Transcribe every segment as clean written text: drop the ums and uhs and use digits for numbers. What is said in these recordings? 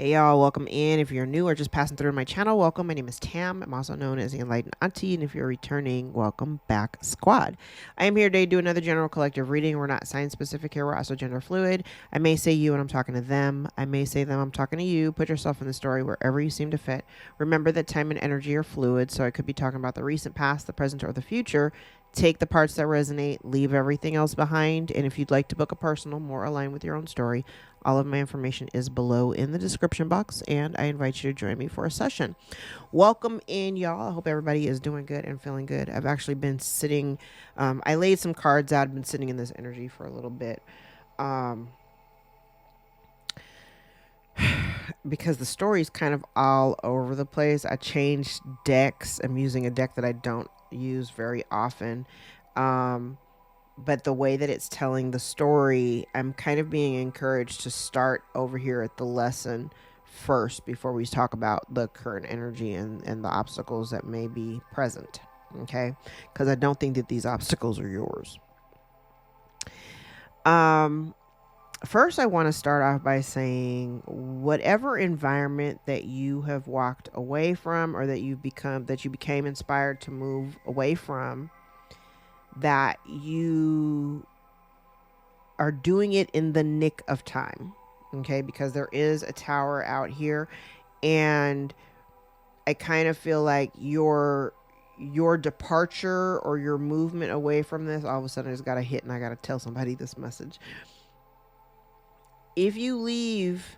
Hey y'all, welcome in. If you're new or just passing through my channel, welcome. My name is Tam. I'm also known as the Enlightened Auntie, and if you're returning, welcome back, squad. I am here today to do another general collective reading. We're not sign specific here, we're also gender fluid. I may say you when I'm talking to them. I may say them, I'm talking to you. Put yourself in the story wherever you seem to fit. Remember that time and energy are fluid, so I could be talking about the recent past, the present, or the future. Take the parts that resonate, leave everything else behind, and if you'd like to book a personal, more aligned with your own story, all of my information is below in the description box, and I invite you to join me for a session. Welcome in, y'all. I hope everybody is doing good and feeling good. I've actually been sitting, I laid some cards out. I've been sitting in this energy for a little bit. Because the story is kind of all over the place. I changed decks. I'm using a deck that I don't use very often. But the way that it's telling the story, I'm kind of being encouraged to start over here at the lesson first before we talk about the current energy and the obstacles that may be present. Okay? Because I don't think that these obstacles are yours. First, I want to start off by saying whatever environment that you have walked away from or that you became inspired to move away from, that you are doing it in the nick of time. Okay, because there is a tower out here, and I kind of feel like your departure or your movement away from this, all of a sudden it's got a hit and I got to tell somebody this message. If you leave,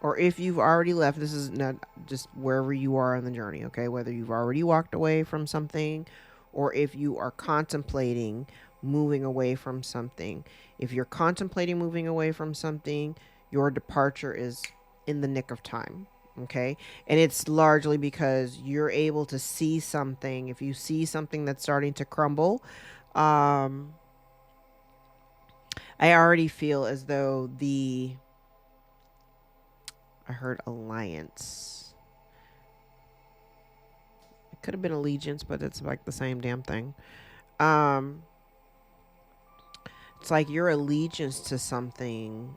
or if you've already left, this is not just wherever you are on the journey, okay? Whether you've already walked away from something or if you are contemplating moving away from something. If you're contemplating moving away from something, your departure is in the nick of time, okay? And it's largely because you're able to see something. If you see something that's starting to crumble, I already feel as though I heard alliance. It could have been allegiance, but it's like the same damn thing. It's like your allegiance to something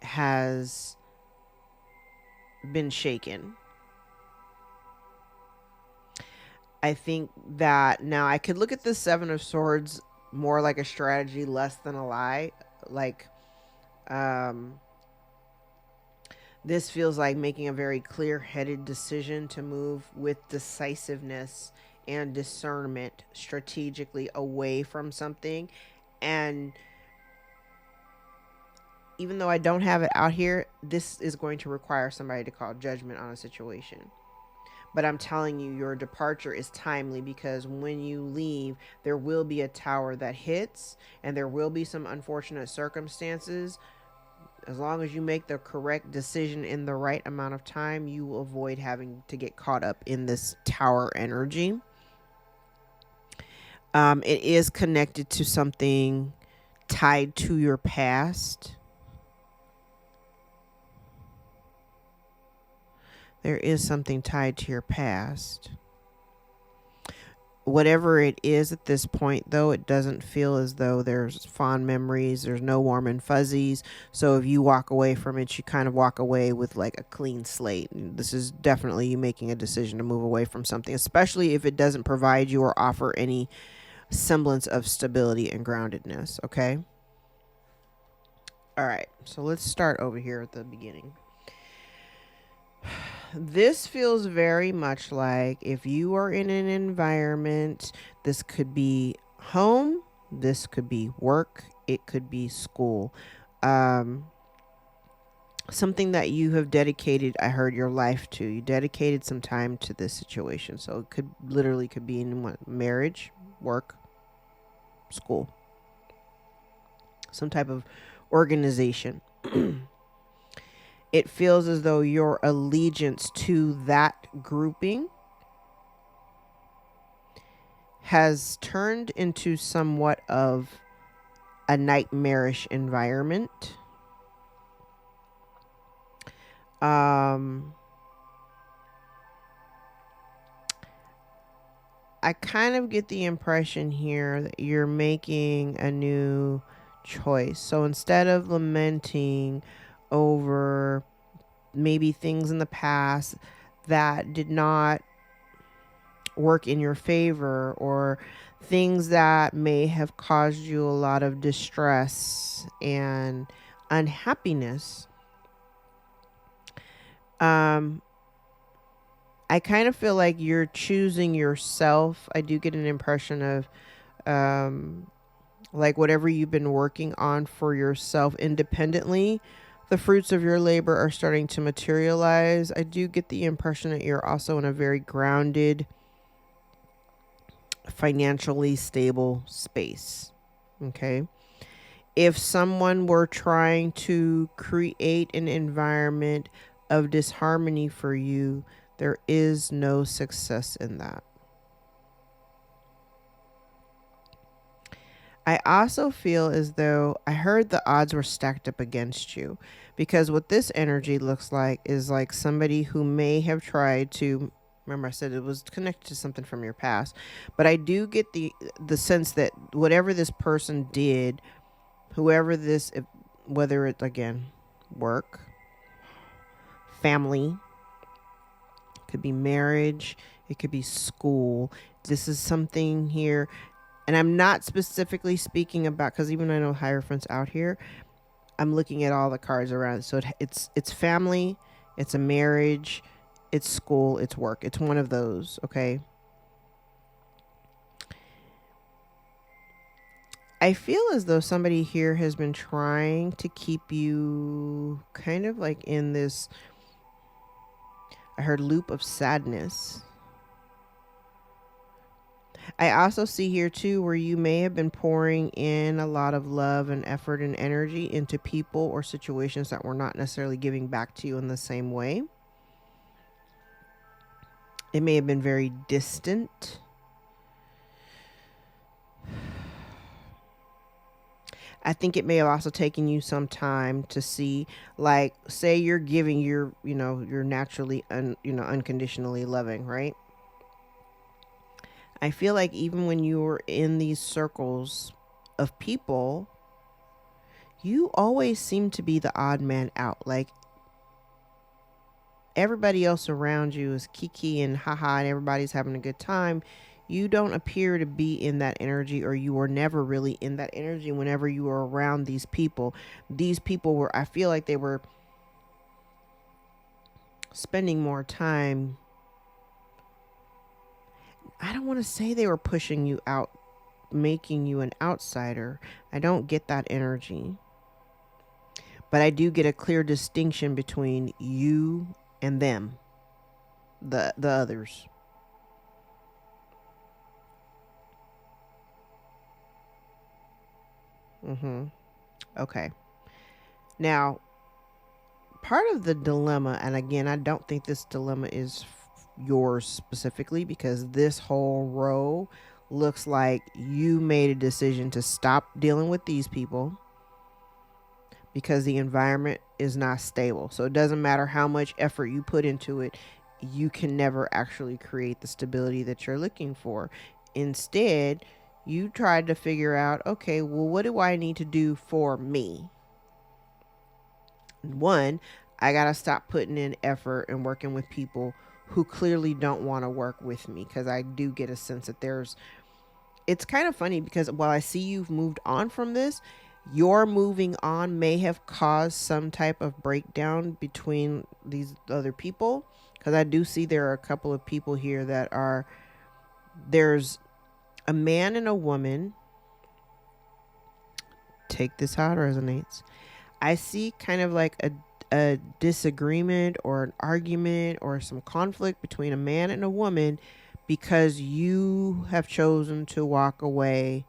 has been shaken. I think that now I could look at the Seven of Swords more like a strategy, less than a lie. Like, this feels like making a very clear-headed decision to move with decisiveness and discernment strategically away from something. And even though I don't have it out here, this is going to require somebody to call judgment on a situation. But I'm telling you, your departure is timely, because when you leave, there will be a tower that hits, and there will be some unfortunate circumstances. As long as you make the correct decision in the right amount of time, you will avoid having to get caught up in this tower energy. It is connected to something tied to your past. There is something tied to your past. Whatever it is at this point, though, it doesn't feel as though there's fond memories. There's no warm and fuzzies. So if you walk away from it, you kind of walk away with like a clean slate. This is definitely you making a decision to move away from something, especially if it doesn't provide you or offer any semblance of stability and groundedness. Okay. All right. So let's start over here at the beginning. This feels very much like if you are in an environment, this could be home, this could be work, it could be school. Something that you have dedicated, I heard, your life to. You dedicated some time to this situation. So it could literally could be in what, marriage, work, school. Some type of organization. It feels as though your allegiance to that grouping has turned into somewhat of a nightmarish environment. I kind of get the impression here that you're making a new choice. So instead of lamenting over maybe things in the past that did not work in your favor, or things that may have caused you a lot of distress and unhappiness. I kind of feel like you're choosing yourself. I do get an impression of like whatever you've been working on for yourself independently, the fruits of your labor are starting to materialize. I do get the impression that you're also in a very grounded, financially stable space. Okay. If someone were trying to create an environment of disharmony for you, there is no success in that. I also feel as though I heard the odds were stacked up against you, because what this energy looks like is like somebody who may have tried to, remember I said it was connected to something from your past, but I do get the sense that whatever this person did, whoever this, whether it's again work, family, could be marriage, it could be school, this is something here. And I'm not specifically speaking about, because even though I know Hierophant's out here, I'm looking at all the cards around. So it's family, it's a marriage, it's school, it's work. It's one of those, okay? I feel as though somebody here has been trying to keep you kind of like in this, I heard, loop of sadness. I also see here too where you may have been pouring in a lot of love and effort and energy into people or situations that were not necessarily giving back to you in the same way. It may have been very distant. I think it may have also taken you some time to see, like, say you're giving, you're naturally unconditionally loving, right? I feel like even when you were in these circles of people, you always seem to be the odd man out. Like, everybody else around you is kiki and haha and everybody's having a good time. You don't appear to be in that energy, or you were never really in that energy whenever you were around these people. These people were, I feel like they were spending more time. I don't want to say they were pushing you out, making you an outsider. I don't get that energy. But I do get a clear distinction between you and them, the others. Okay. Now, part of the dilemma, and again, I don't think this dilemma is yours specifically, because this whole row looks like you made a decision to stop dealing with these people because the environment is not stable. So it doesn't matter how much effort you put into it, you can never actually create the stability that you're looking for. Instead, you tried to figure out, okay, well, what do I need to do for me? One, I got to stop putting in effort and working with people who clearly don't want to work with me, because I do get a sense that it's kind of funny, because while I see you've moved on from this, your moving on may have caused some type of breakdown between these other people, because I do see there are a couple of people here that are, there's a man and a woman. Take this how it resonates. I see kind of like a disagreement or an argument or some conflict between a man and a woman, because you have chosen to walk away.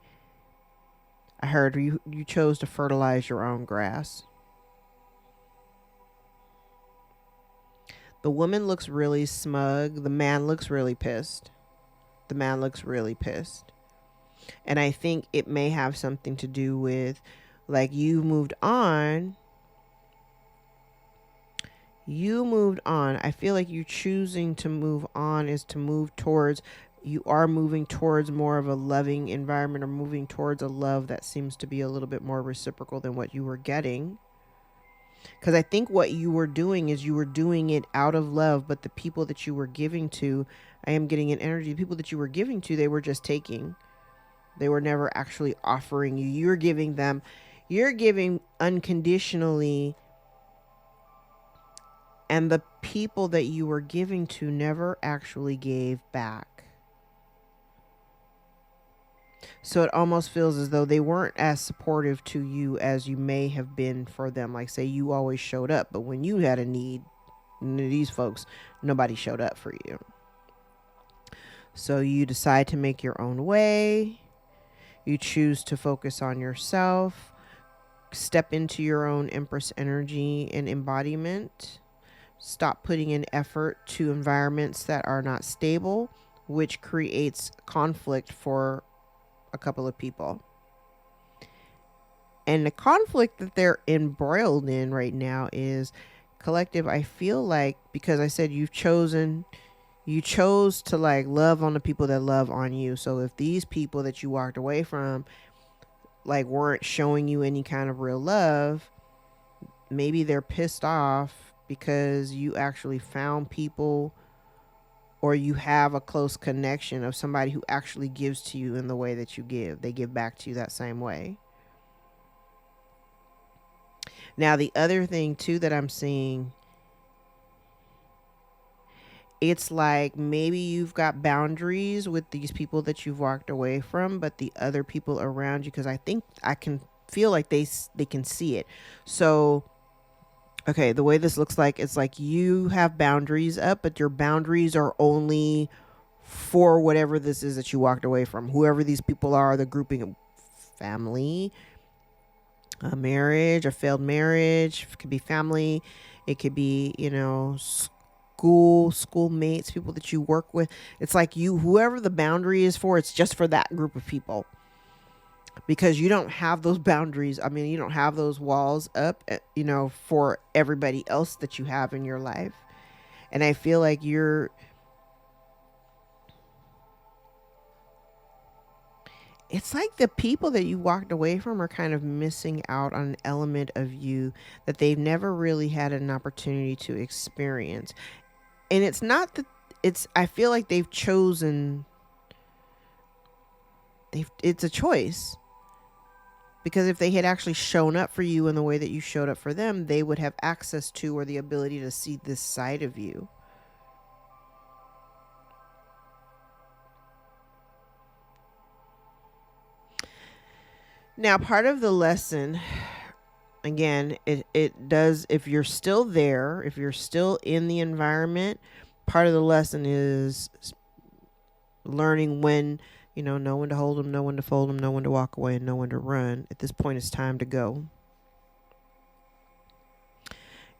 I heard you chose to fertilize your own grass. The woman looks really smug. The man looks really pissed. And I think it may have something to do with, like, you moved on. I feel like you choosing to move on is to move towards, you are moving towards more of a loving environment, or moving towards a love that seems to be a little bit more reciprocal than what you were getting. Because I think what you were doing is you were doing it out of love, but the people that you were giving to, I am getting an energy, the people that you were giving to, they were just taking. They were never actually offering you. You're giving them, you're giving unconditionally, and the people that you were giving to never actually gave back. So it almost feels as though they weren't as supportive to you as you may have been for them. Like, say you always showed up, but when you had a need, these folks, nobody showed up for you. So you decide to make your own way. You choose to focus on yourself, step into your own Empress energy and embodiment. Stop putting in effort to environments that are not stable, which creates conflict for a couple of people. And the conflict that they're embroiled in right now is collective. I feel like, because I said you chose to like love on the people that love on you. So if these people that you walked away from like weren't showing you any kind of real love, maybe they're pissed off because you actually found people, or you have a close connection of somebody who actually gives to you in the way that you give. They give back to you that same way. Now, the other thing too that I'm seeing, it's like maybe you've got boundaries with these people that you've walked away from, but the other people around you, because I think I can feel like they can see it. So okay, the way this looks like, it's like you have boundaries up, but your boundaries are only for whatever this is that you walked away from. Whoever these people are, the grouping of family, a marriage, a failed marriage. It could be family. It could be, schoolmates, people that you work with. It's like whoever the boundary is for, it's just for that group of people. Because you don't have those boundaries. I mean, you don't have those walls up, for everybody else that you have in your life. And I feel like it's like the people that you walked away from are kind of missing out on an element of you that they've never really had an opportunity to experience. And it's not that I feel like they've chosen, it's a choice. Because if they had actually shown up for you in the way that you showed up for them, they would have access to or the ability to see this side of you. Now, part of the lesson, again, it does, if you're still there, if you're still in the environment, part of the lesson is learning when, know when to hold them, know when to fold them, know when to walk away, and know when to run. At this point, it's time to go.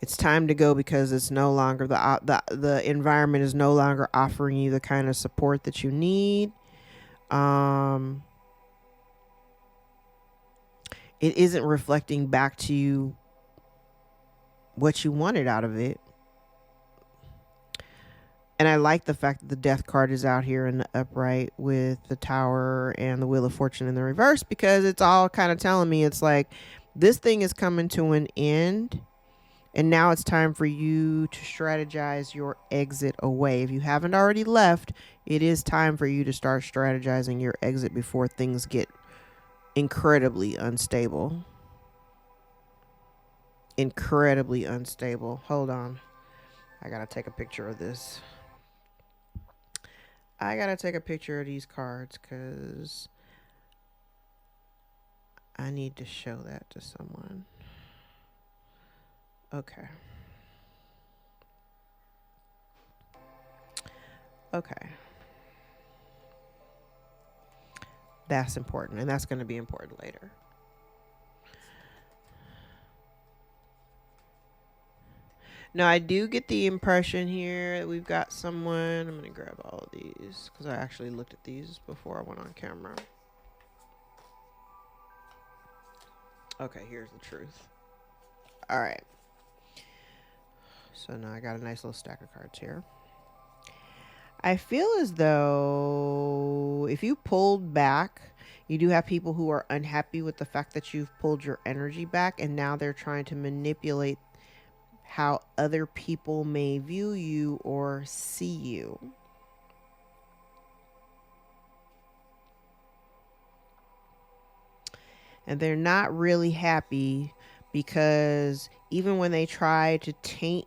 It's time to go because it's no longer the environment is no longer offering you the kind of support that you need. It isn't reflecting back to you what you wanted out of it. And I like the fact that the death card is out here in the upright with the tower and the wheel of fortune in the reverse, because it's all kind of telling me it's like this thing is coming to an end. And now it's time for you to strategize your exit away. If you haven't already left, it is time for you to start strategizing your exit before things get incredibly unstable. Incredibly unstable. Hold on. I gotta take a picture of this. I gotta take a picture of these cards because I need to show that to someone. Okay. Okay. That's important, and that's going to be important later. Now, I do get the impression here that we've got someone. I'm going to grab all of these because I actually looked at these before I went on camera. Okay, here's the truth. All right. So now I got a nice little stack of cards here. I feel as though if you pulled back, you do have people who are unhappy with the fact that you've pulled your energy back, and now they're trying to manipulate how other people may view you or see you. And they're not really happy because even when they try to taint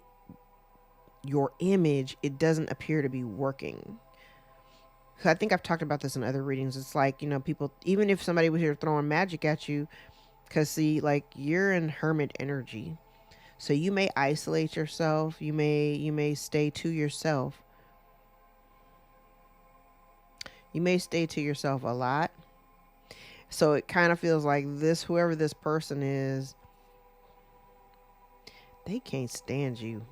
your image, it doesn't appear to be working. So I think I've talked about this in other readings. It's like, you know, people, even if somebody was here throwing magic at you, because see, like, you're in hermit energy. So you may isolate yourself. You may stay to yourself. You may stay to yourself a lot. So it kind of feels like this, whoever this person is, they can't stand you.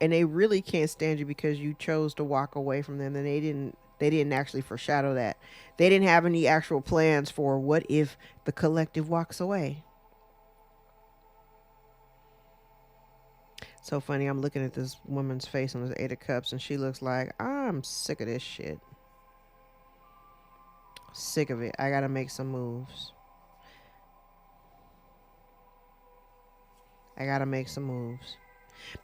And they really can't stand you because you chose to walk away from them, and they didn't actually foreshadow that. They didn't have any actual plans for what if the collective walks away. So funny, I'm looking at this woman's face on the 8 of Cups, and she looks like, I'm sick of this shit. Sick of it. I gotta make some moves. I gotta make some moves.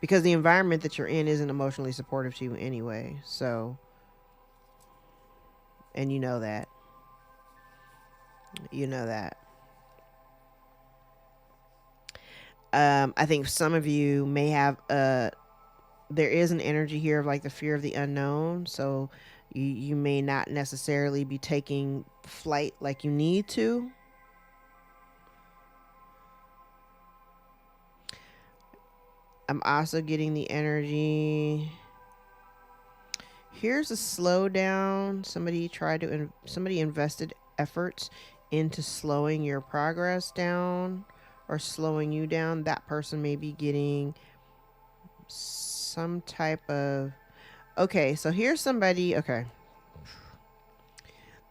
Because the environment that you're in isn't emotionally supportive to you anyway. So, and you know that. You know that. I think some of you may have there is an energy here of like the fear of the unknown. So you may not necessarily be taking flight like you need to. I'm also getting the energy. Here's a slowdown. Somebody invested efforts into slowing your progress down or slowing you down. That person may be getting some type of, okay, so here's somebody, okay.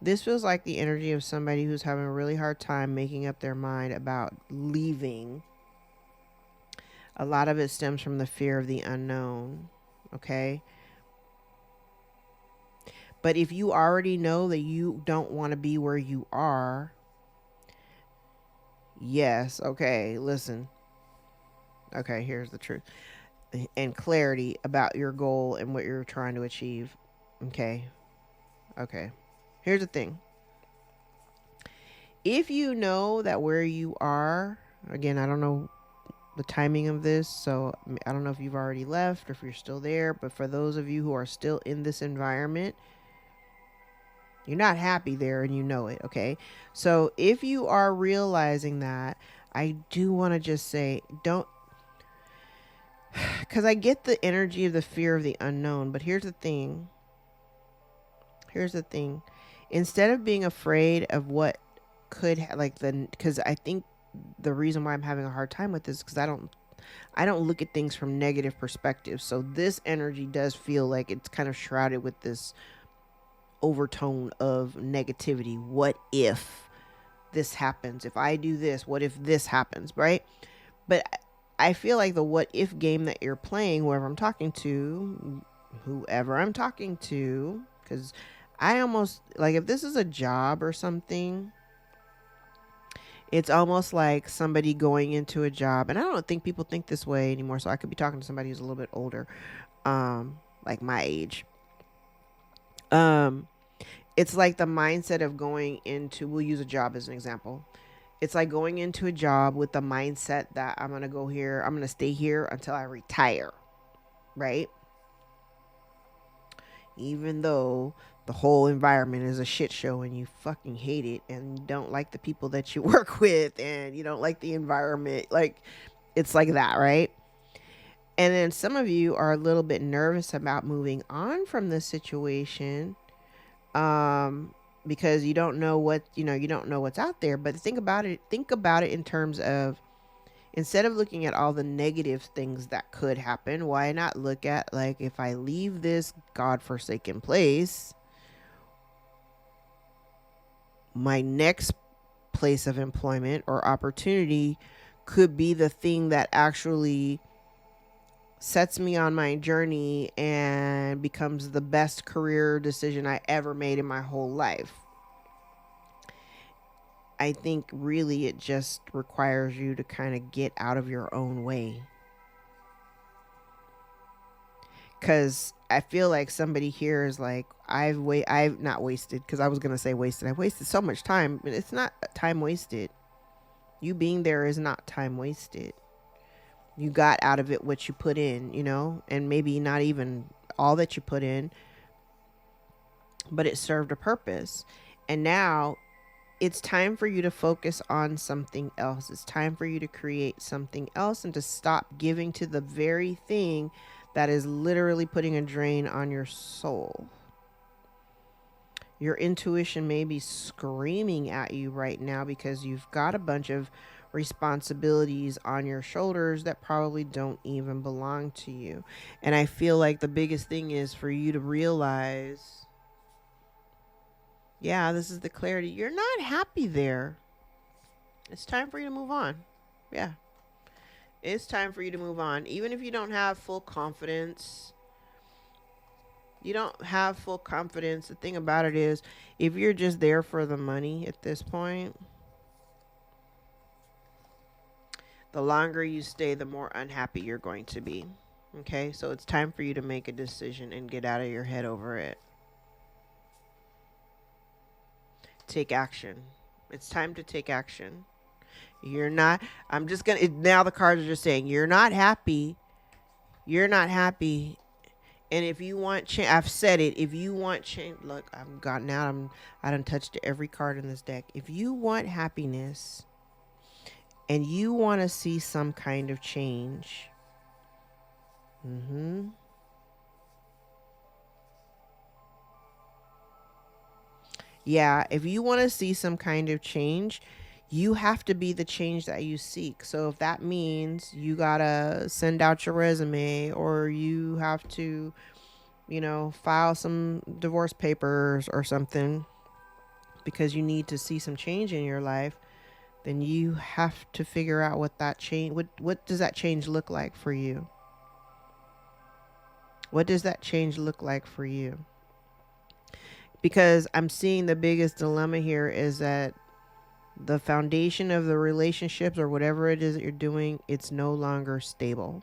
This feels like the energy of somebody who's having a really hard time making up their mind about leaving. A lot of it stems from the fear of the unknown, okay? But if you already know that you don't want to be where you are, yes, okay, listen. Okay, here's the truth. And clarity about your goal and what you're trying to achieve. Okay. Okay. Here's the thing. If you know that where you are, again, I don't know the timing of this, so I don't know if you've already left or if you're still there, but for those of you who are still in this environment, you're not happy there and you know it, okay? So if you are realizing that, I do want to just say, don't, because I get the energy of the fear of the unknown, but here's the thing. Here's the thing. Instead of being afraid of what could because I think the reason why I'm having a hard time with this is because I don't look at things from negative perspectives. So this energy does feel like it's kind of shrouded with this overtone of negativity. What if this happens? If I do this, what if this happens, right? But I feel like the what if game that you're playing, whoever I'm talking to, because I almost, like, if this is a job or something, it's almost like somebody going into a job, and I don't think people think this way anymore, so I could be talking to somebody who's a little bit older, like my age. It's like the mindset of going into, we'll use a job as an example. It's like going into a job with the mindset that I'm going to stay here until I retire, right? Even though the whole environment is a shit show and you fucking hate it and you don't like the people that you work with and you don't like the environment. Like, it's like that, right? And then some of you are a little bit nervous about moving on from this situation, because you don't know what's out there. But think about it in terms of, instead of looking at all the negative things that could happen, why not look at, like, if I leave this godforsaken place, my next place of employment or opportunity could be the thing that actually sets me on my journey and becomes the best career decision I ever made in my whole life. I think really it just requires you to kind of get out of your own way. Because I feel like somebody here is like, I've not wasted, because I was going to say wasted. I've wasted so much time, but it's not time wasted. You being there is not time wasted. You got out of it what you put in, you know, and maybe not even all that you put in, but it served a purpose. And now it's time for you to focus on something else. It's time for you to create something else and to stop giving to the very thing that is literally putting a drain on your soul. Your intuition may be screaming at you right now because you've got a bunch of responsibilities on your shoulders that probably don't even belong to you. And I feel like the biggest thing is for you to realize, yeah, this is the clarity. You're not happy there. It's time for you to move on. Yeah. It's time for you to move on. Even if you don't have full confidence, the thing about it is, if you're just there for the money at this point, the longer you stay, the more unhappy you're going to be. Okay? So it's time for you to make a decision and get out of your head over it. Take action. It's time to take action. You're not, now the cards are just saying, you're not happy. You're not happy. And if you want change, I've said it. If you want change, look, I done touched every card in this deck. If you want happiness and you want to see some kind of change, yeah, if you want to see some kind of change, you have to be the change that you seek. So if that means you gotta send out your resume, or you have to, file some divorce papers or something because you need to see some change in your life, then you have to figure out what that change, what does that change look like for you? What does that change look like for you? Because I'm seeing the biggest dilemma here is that the foundation of the relationships or whatever it is that you're doing, it's no longer stable.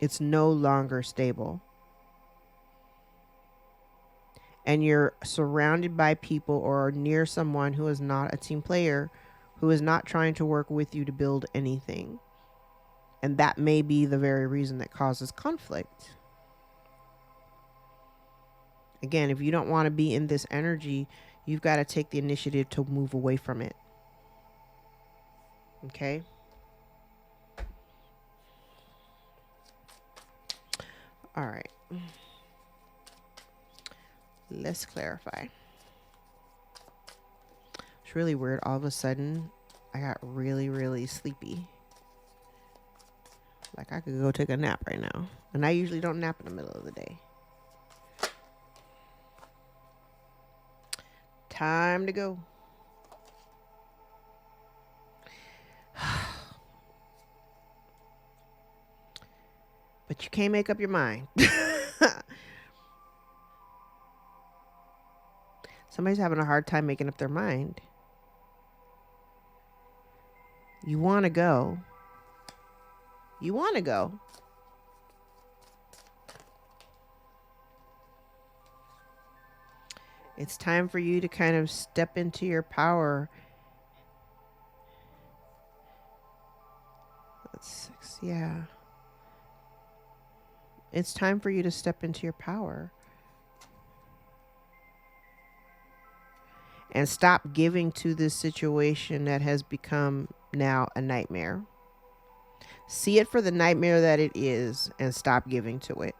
It's no longer stable. And you're surrounded by people or near someone who is not a team player, who is not trying to work with you to build anything. And that may be the very reason that causes conflict. Again, if you don't want to be in this energy, you've got to take the initiative to move away from it. Okay? All right. Let's clarify. It's really weird. All of a sudden, I got really, really sleepy. Like I could go take a nap right now. And I usually don't nap in the middle of the day. Time to go. But you can't make up your mind. Somebody's having a hard time making up their mind. You want to go. You want to go. It's time for you to kind of step into your power. That's 6, yeah. It's time for you to step into your power. And stop giving to this situation that has become now a nightmare. See it for the nightmare that it is and stop giving to it.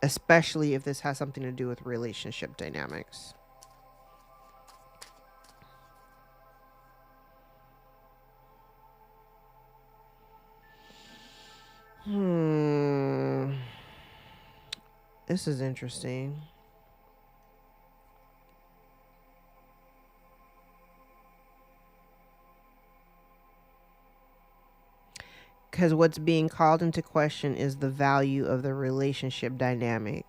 Especially if this has something to do with relationship dynamics. This is interesting. Because what's being called into question is the value of the relationship dynamic.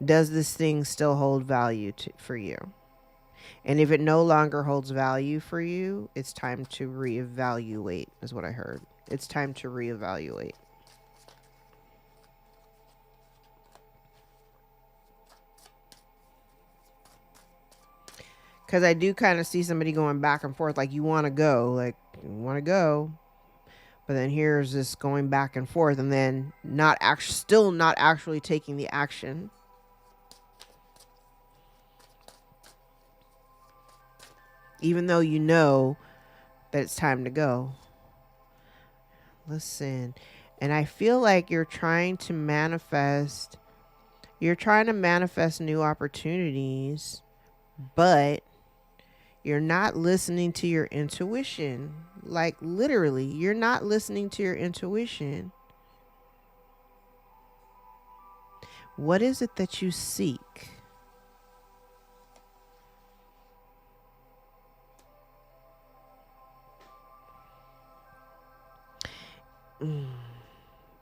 Does this thing still hold value for you? And if it no longer holds value for you, it's time to reevaluate, is what I heard. It's time to reevaluate. Because I do kind of see somebody going back and forth, like you want to go, but then here's this going back and forth, and then still not actually taking the action. Even though you know that it's time to go. Listen, and I feel like you're trying to manifest new opportunities, but you're not listening to your intuition. Like literally, you're not listening to your intuition. What is it that you seek?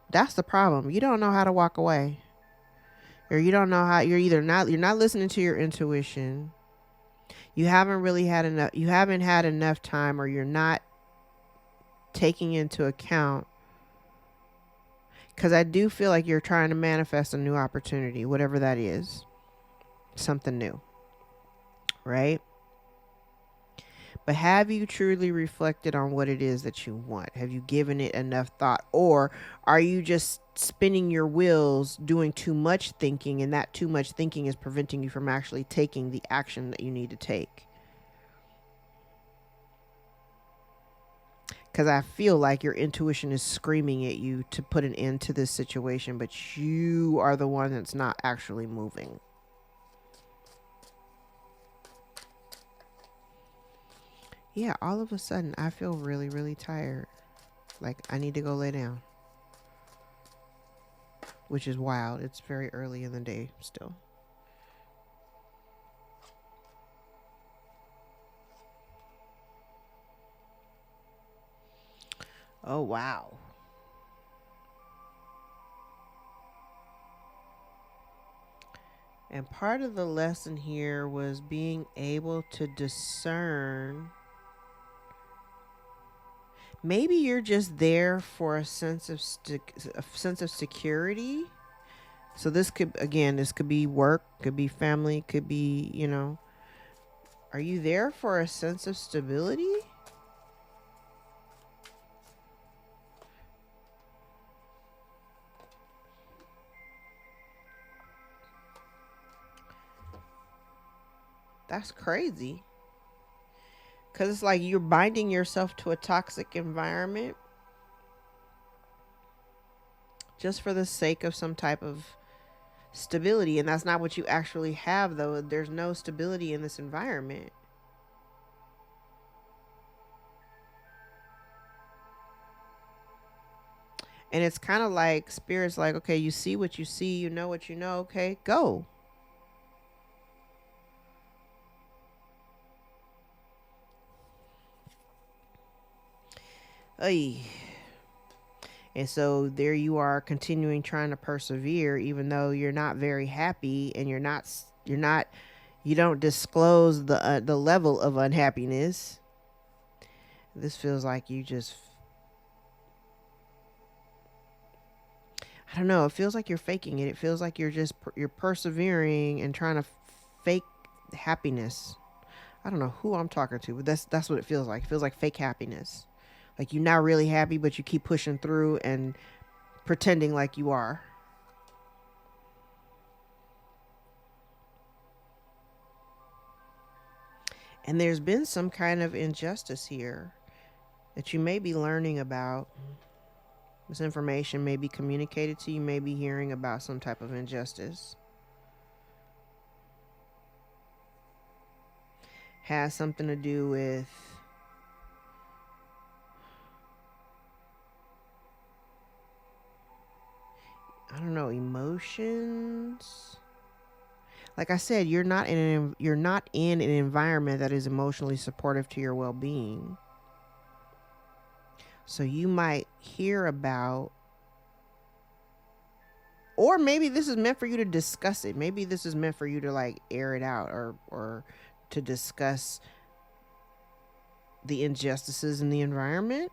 That's the problem. You don't know how to walk away. Or you don't know how, you're not listening to your intuition. You haven't had enough time, or you're not taking into account, because I do feel like you're trying to manifest a new opportunity, whatever that is, something new, right? But have you truly reflected on what it is that you want? Have you given it enough thought? Or are you just spinning your wheels, doing too much thinking, and that too much thinking is preventing you from actually taking the action that you need to take? Because I feel like your intuition is screaming at you to put an end to this situation, but you are the one that's not actually moving. Yeah, all of a sudden, I feel really, really tired. Like, I need to go lay down. Which is wild. It's very early in the day still. Oh, wow. And part of the lesson here was being able to discern. Maybe you're just there for a sense of security. So this could be work, could be family, could be, are you there for a sense of stability? That's crazy. Because it's like you're binding yourself to a toxic environment just for the sake of some type of stability. And that's not what you actually have, though. There's no stability in this environment. And it's kind of like Spirit's like, okay, you see what you see, you know what you know, okay, go. Ay. And so there you are, continuing trying to persevere, even though you're not very happy, and you don't disclose the level of unhappiness. This feels like you just, I don't know. It feels like you're faking it. It feels like you're persevering and trying to fake happiness. I don't know who I'm talking to, but that's what it feels like. It feels like fake happiness. Like you're not really happy, but you keep pushing through and pretending like you are. And there's been some kind of injustice here that you may be learning about. This information may be communicated to you, may be hearing about some type of injustice. Has something to do with I don't know, emotions. Like I said, you're not in an environment that is emotionally supportive to your well-being. So you might hear about, or maybe this is meant for you to discuss it. Maybe this is meant for you to like air it out, or to discuss the injustices in the environment.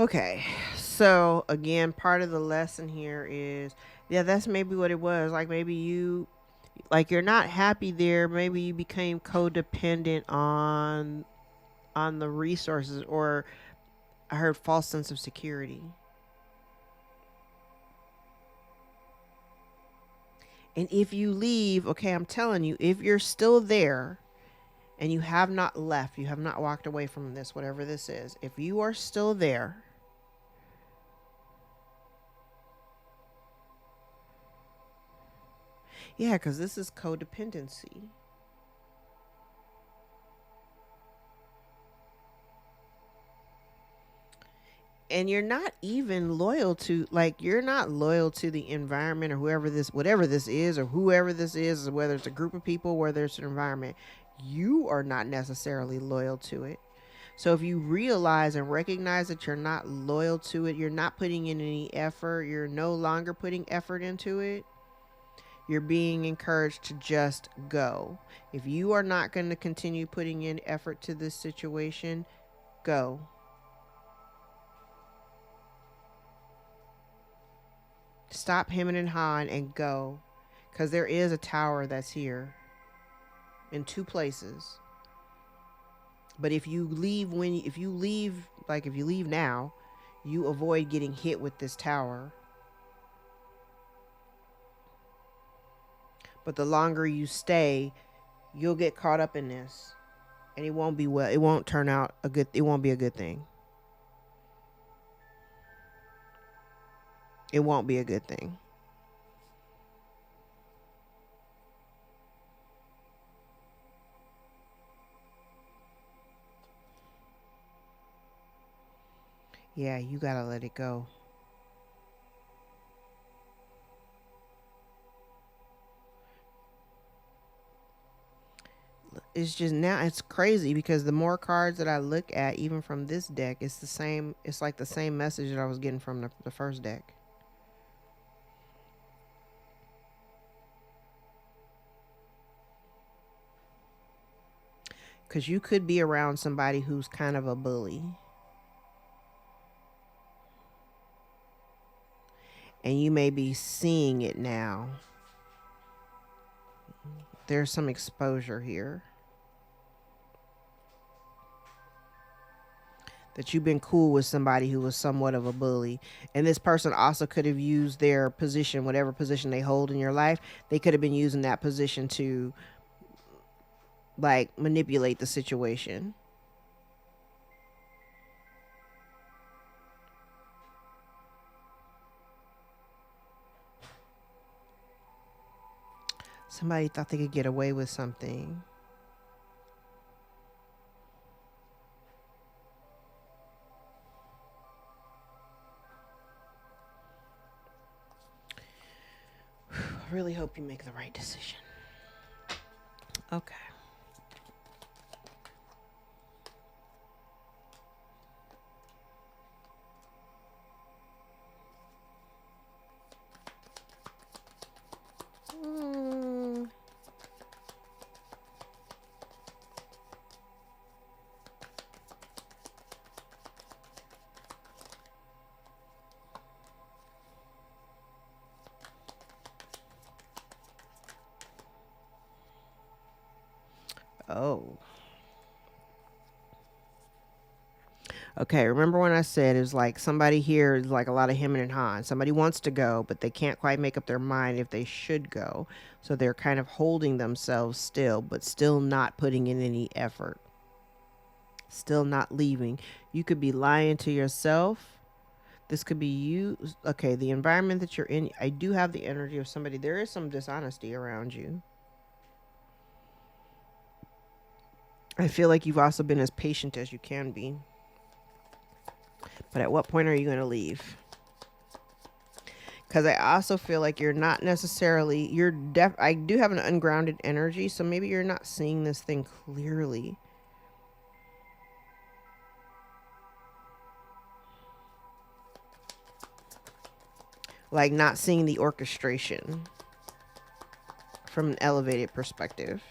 Okay, so again, part of the lesson here is, yeah, that's maybe what it was. Like maybe you, like you're not happy there. Maybe you became codependent on the resources, or I heard false sense of security. And if you leave, okay, I'm telling you, if you're still there and you have not left, you have not walked away from this, whatever this is, if you are still there, yeah, because this is codependency. And you're not even loyal to, like, you're not loyal to the environment or whoever this, whatever this is, or whoever this is, whether it's a group of people, whether it's an environment, you are not necessarily loyal to it. So if you realize and recognize that you're not loyal to it, you're not putting in any effort, you're no longer putting effort into it, you're being encouraged to just go. If you are not going to continue putting in effort to this situation, go. Stop hemming and hawing and go. Because there is a tower that's here in two places. But if you leave if you leave now, you avoid getting hit with this tower. But the longer you stay, you'll get caught up in this. And it won't be well. It won't turn out a good, it won't be a good thing. It won't be a good thing. Yeah, you gotta let it go. It's just, now it's crazy because the more cards that I look at, even from this deck, it's the same. It's like the same message that I was getting from the first deck. Because you could be around somebody who's kind of a bully. And you may be seeing it now. There's some exposure here. That you've been cool with somebody who was somewhat of a bully. And this person also could have used their position, whatever position they hold in your life, they could have been using that position to, like, manipulate the situation. Somebody thought they could get away with something. I really hope you make the right decision. Okay. Oh. Okay, remember when I said it was like somebody here is like a lot of hemming and hawing. Somebody wants to go, but they can't quite make up their mind if they should go. So they're kind of holding themselves still, but still not putting in any effort. Still not leaving. You could be lying to yourself. This could be you. Okay, the environment that you're in, I do have the energy of somebody. There is some dishonesty around you. I feel like you've also been as patient as you can be. But at what point are you going to leave? Because I also feel like you're not necessarily, I do have an ungrounded energy, so maybe you're not seeing this thing clearly. Like not seeing the orchestration from an elevated perspective.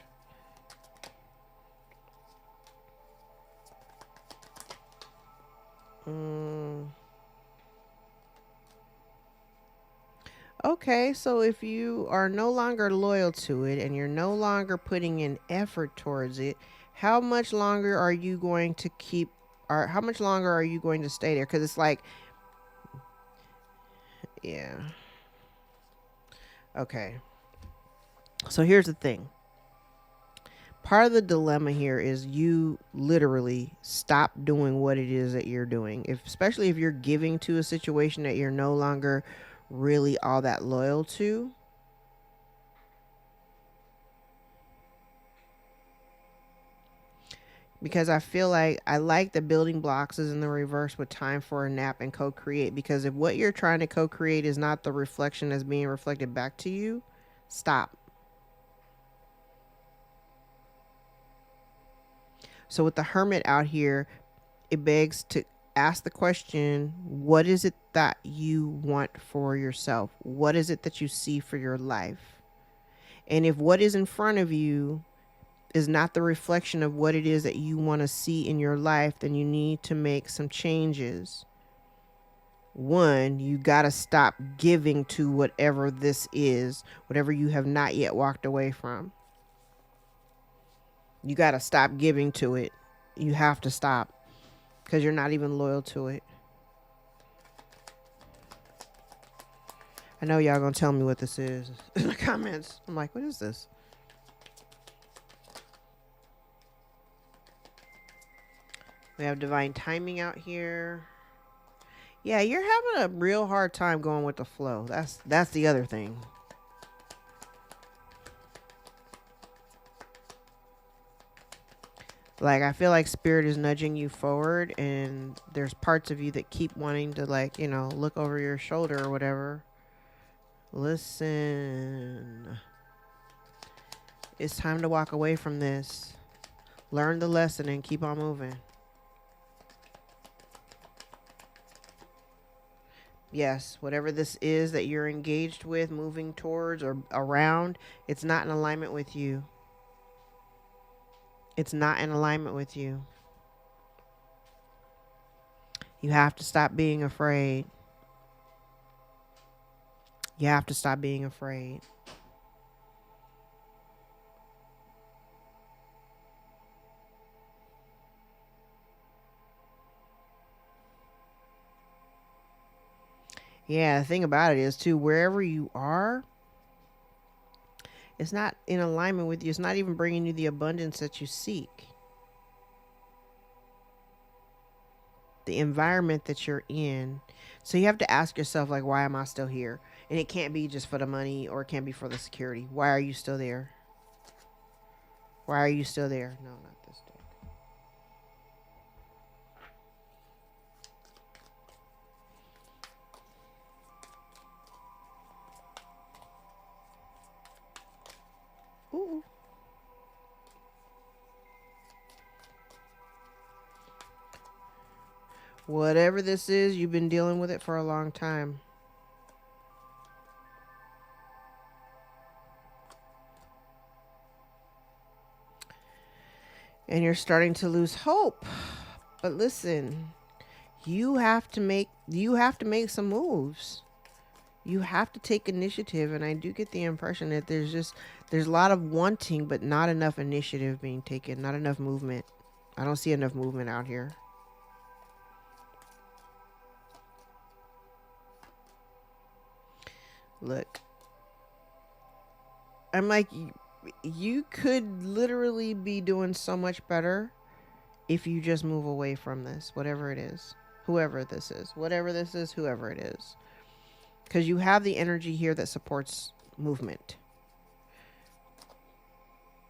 Okay, so if you are no longer loyal to it and you're no longer putting in effort towards it, how much longer are you going to keep, or how much longer are you going to stay there? Because it's like, yeah. Okay. So here's the thing. Part of the dilemma here is you literally stop doing what it is that you're doing. If, especially if you're giving to a situation that you're no longer really all that loyal to. Because I feel like I like the building blocks is in the reverse with time for a nap and co-create. Because if what you're trying to co-create is not the reflection that's being reflected back to you, stop. So with the hermit out here, it begs to ask the question, what is it that you want for yourself? What is it that you see for your life? And if what is in front of you is not the reflection of what it is that you want to see in your life, then you need to make some changes. One, you got to stop giving to whatever this is, whatever you have not yet walked away from. You got to stop giving to it. You have to stop because you're not even loyal to it. I know y'all gonna tell me what this is in the comments. I'm like, what is this? We have divine timing out here. Yeah, you're having a real hard time going with the flow. That's the other thing. Like, I feel like spirit is nudging you forward, and there's parts of you that keep wanting to, like, you know, look over your shoulder or whatever. Listen. It's time to walk away from this. Learn the lesson and keep on moving. Yes, whatever this is that you're engaged with, moving towards or around, it's not in alignment with you. It's not in alignment with you. You have to stop being afraid. You have to stop being afraid. Yeah, the thing about it is, too, wherever you are, it's not in alignment with you. It's not even bringing you the abundance that you seek. The environment that you're in. So you have to ask yourself, like, why am I still here? And it can't be just for the money, or it can't be for the security. Why are you still there? Why are you still there? No, not this deck. Ooh. Whatever this is, you've been dealing with it for a long time. And you're starting to lose hope. But listen, you have to make some moves. You have to take initiative, and I do get the impression that there's a lot of wanting but not enough initiative being taken, not enough movement. I don't see enough movement out here. Look, I'm like, you could literally be doing so much better if you just move away from this, whatever it is, whoever this is, whatever this is, whoever it is. Because you have the energy here that supports movement.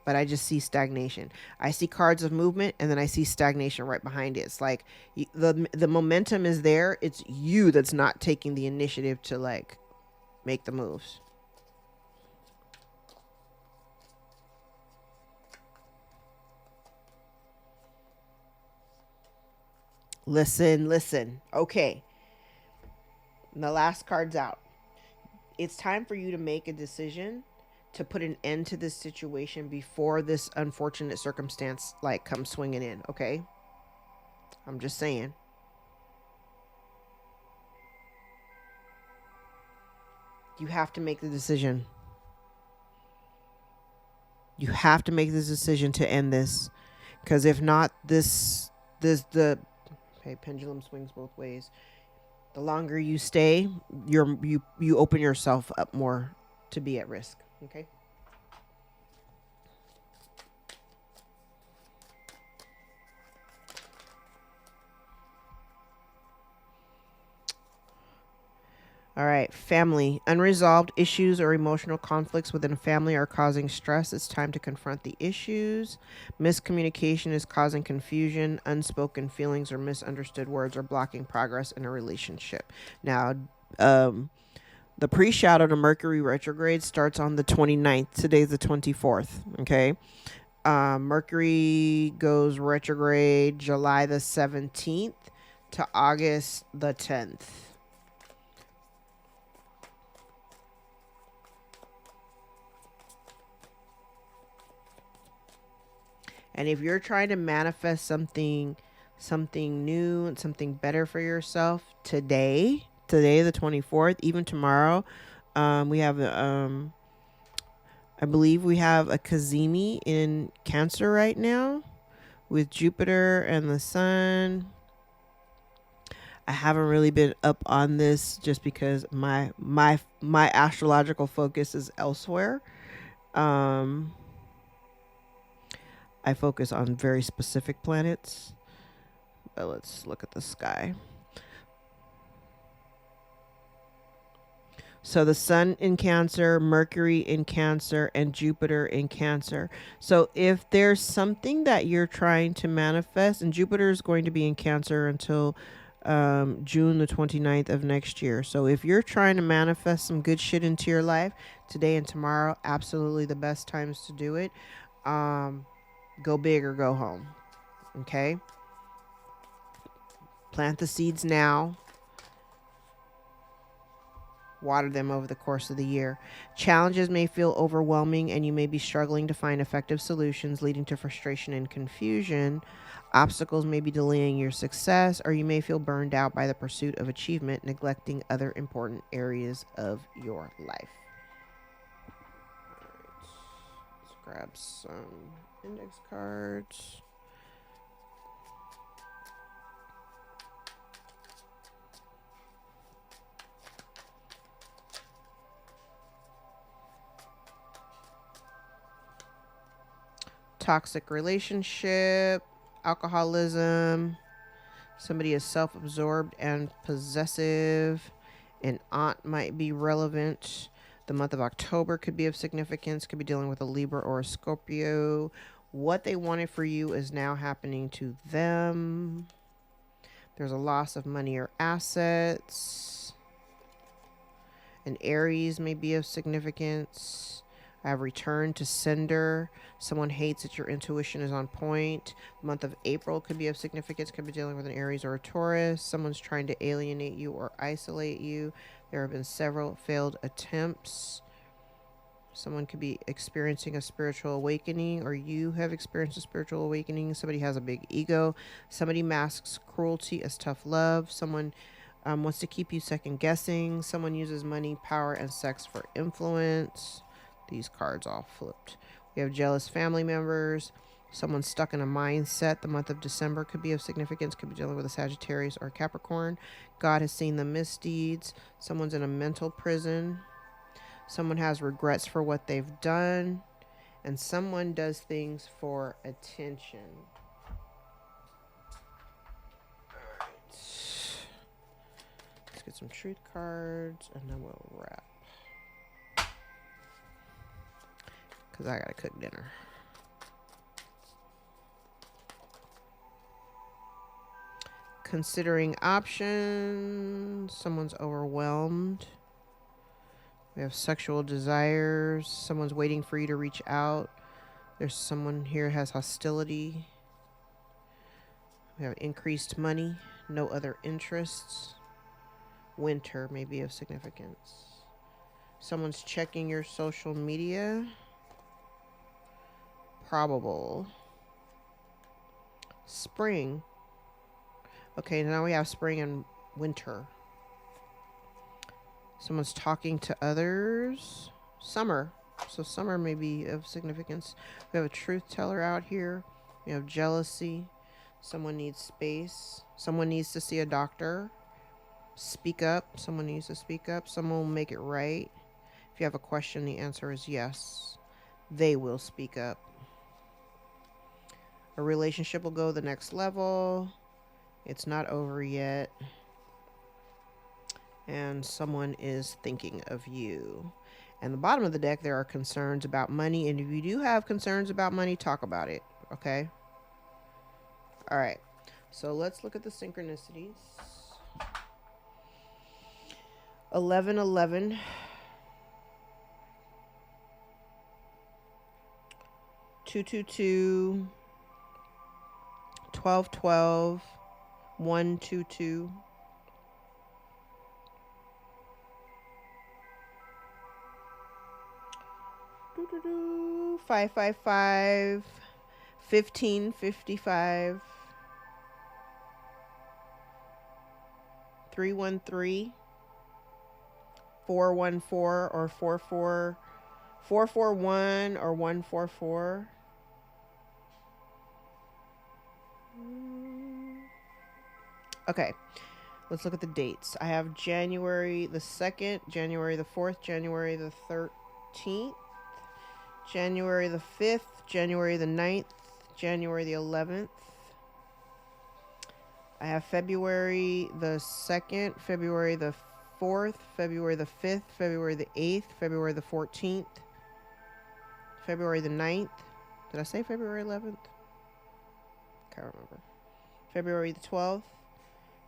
But I just see stagnation. I see cards of movement, and then I see stagnation right behind it. It's like the momentum is there. It's you that's not taking the initiative to, like, make the moves. Listen. Okay. And the last card's out. It's time for you to make a decision to put an end to this situation before this unfortunate circumstance, like, comes swinging in, okay? I'm just saying. You have to make the decision. You have to make this decision to end this, because if not, okay, pendulum swings both ways. The longer you stay, you open yourself up more to be at risk. Okay. All right, family. Unresolved issues or emotional conflicts within a family are causing stress. It's time to confront the issues. Miscommunication is causing confusion. Unspoken feelings or misunderstood words are blocking progress in a relationship. Now, the pre-shadow to Mercury retrograde starts on the 29th. Today's the 24th, okay? Mercury goes retrograde July the 17th to August the 10th. And if you're trying to manifest something new and something better for yourself today the 24th, even tomorrow, we have I believe we have a Kazimi in Cancer right now with Jupiter and the Sun. I haven't really been up on this just because my astrological focus is elsewhere. I focus on very specific planets. But let's look at the sky. So the Sun in Cancer, Mercury in Cancer, and Jupiter in Cancer. So if there's something that you're trying to manifest, and Jupiter is going to be in Cancer until June the 29th of next year. So if you're trying to manifest some good shit into your life today and tomorrow, absolutely the best times to do it. Go big or go home. Okay? Plant the seeds now. Water them over the course of the year. Challenges may feel overwhelming and you may be struggling to find effective solutions, leading to frustration and confusion. Obstacles may be delaying your success, or you may feel burned out by the pursuit of achievement, neglecting other important areas of your life. All right. Let's grab some index cards. Toxic relationship, alcoholism, somebody is self-absorbed and possessive. An aunt might be relevant. The month of October could be of significance, could be dealing with a Libra or a Scorpio. What they wanted for you is now happening to them. There's a loss of money or assets. An Aries may be of significance. I have returned to sender. Someone hates that your intuition is on point. The month of April could be of significance. Could be dealing with an Aries or a Taurus. Someone's trying to alienate you or isolate you. There have been several failed attempts. Someone could be experiencing a spiritual awakening, or you have experienced a spiritual awakening. Somebody has a big ego. Somebody masks cruelty as tough love. Someone wants to keep you second guessing. Someone uses money, power, and sex for influence. These cards all flipped. We have jealous family members. Someone stuck in a mindset. The month of December could be of significance. Could be dealing with a Sagittarius or a Capricorn. God has seen the misdeeds. Someone's in a mental prison. Someone has regrets for what they've done. And someone does things for attention. All right. Let's get some truth cards and then we'll wrap. Because I gotta cook dinner. Considering options. Someone's overwhelmed. We have sexual desires. Someone's waiting for you to reach out. There's someone here who has hostility. We have increased money. No other interests. Winter may be of significance. Someone's checking your social media. Probable. Spring. Okay, now we have spring and winter. Someone's talking to others. Summer. So summer may be of significance. We have a truth teller out here. We have jealousy. Someone needs space. Someone needs to see a doctor. Speak up. Someone needs to speak up. Someone will make it right. If you have a question, the answer is yes. They will speak up. A relationship will go the next level. It's not over yet. And someone is thinking of you. And the bottom of the deck, there are concerns about money. And if you do have concerns about money, talk about it. Okay? All right. So let's look at the synchronicities. 11-11. 2-2-2. 12-12. 1-2-2. 5-5-5. 15-55. 3-1-3. 4-1-4 or 4-4. 4-4-1 or 1-4-4. Okay, let's look at the dates. I have January the 2nd, January the 4th, January the 13th, January the 5th, January the 9th, January the 11th. I have February the 2nd, February the 4th, February the 5th, February the 8th, February the 14th, February the 9th. Did I say February 11th? Can't remember. February the 12th,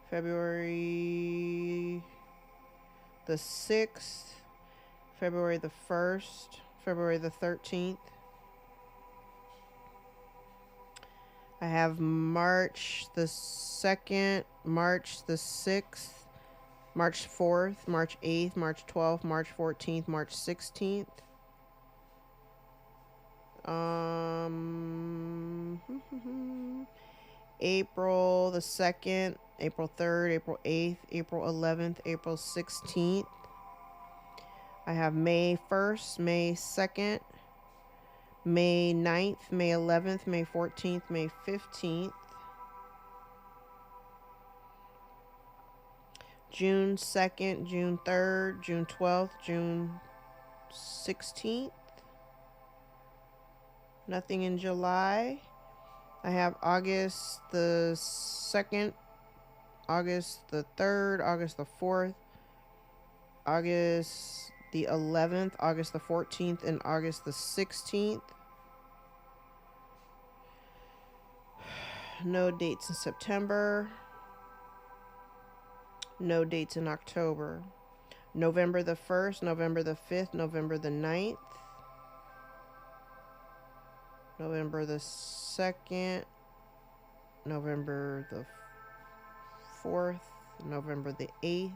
February the 6th, February the 1st, February the 13th. I have March the 2nd, March the 6th, March 4th, March 8th, March 12th, March 14th, March 16th. April the 2nd, April 3rd, April 8th, April 11th, April 16th. I have May 1st, May 2nd, May 9th, May 11th, May 14th, May 15th. June 2nd, June 3rd, June 12th, June 16th. Nothing in July. I have August the 2nd, August the 3rd, August the 4th, August the 11th, August the 14th, and August the 16th. No dates in September. No dates in October. November the 1st, November the 5th, November the 9th. November the 2nd, November the 4th, November the 8th.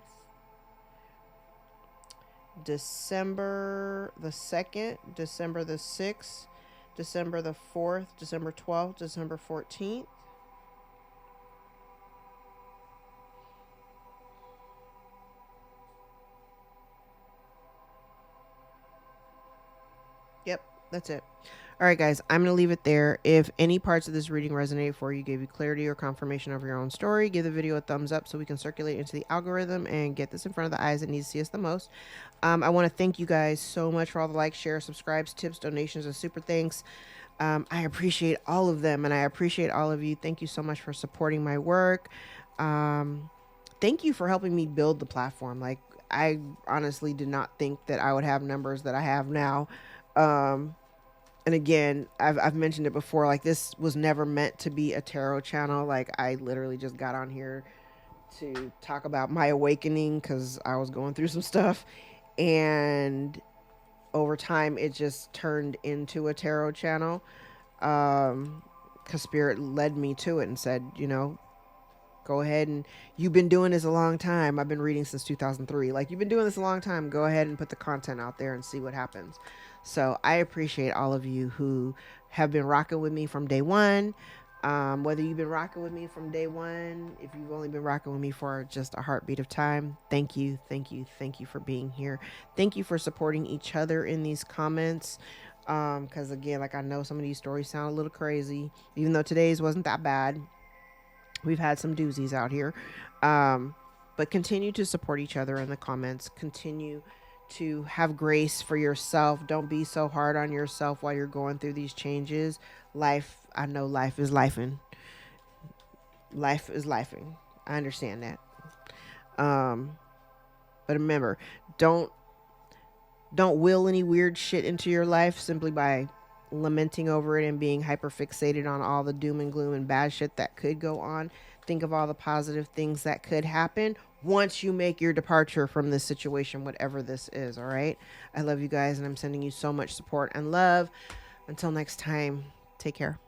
December the 2nd, December the 6th, December the 4th, December 12th, December 14th. Yep, that's it. All right, guys, I'm going to leave it there. If any parts of this reading resonate for you, gave you clarity or confirmation of your own story, give the video a thumbs up so we can circulate into the algorithm and get this in front of the eyes that need to see us the most. I want to thank you guys so much for all the likes, shares, subscribes, tips, donations, and super thanks. I appreciate all of them, and I appreciate all of you. Thank you so much for supporting my work. Thank you for helping me build the platform. Like, I honestly did not think that I would have numbers that I have now. And again, I've mentioned it before, like, this was never meant to be a tarot channel. Like, I literally just got on here to talk about my awakening because I was going through some stuff. And over time, it just turned into a tarot channel. Because Spirit led me to it and said, you know, go ahead, and you've been doing this a long time. I've been reading since 2003. Like, you've been doing this a long time. Go ahead and put the content out there and see what happens. So I appreciate all of you who have been rocking with me from day one. Whether you've been rocking with me from day one, if you've only been rocking with me for just a heartbeat of time, thank you, thank you, thank you for being here. Thank you for supporting each other in these comments. Because again, like I know some of these stories sound a little crazy, even though today's wasn't that bad. We've had some doozies out here. But continue to support each other in the comments. Continue to have grace for yourself. Don't be so hard on yourself while you're going through these changes. Life, I know life is lifing. Life is lifing. I understand that. But remember, don't will any weird shit into your life simply by lamenting over it and being hyper fixated on all the doom and gloom and bad shit that could go on. Think of all the positive things that could happen once you make your departure from this situation, whatever this is. All right. I love you guys, and I'm sending you so much support and love. Until next time, take care.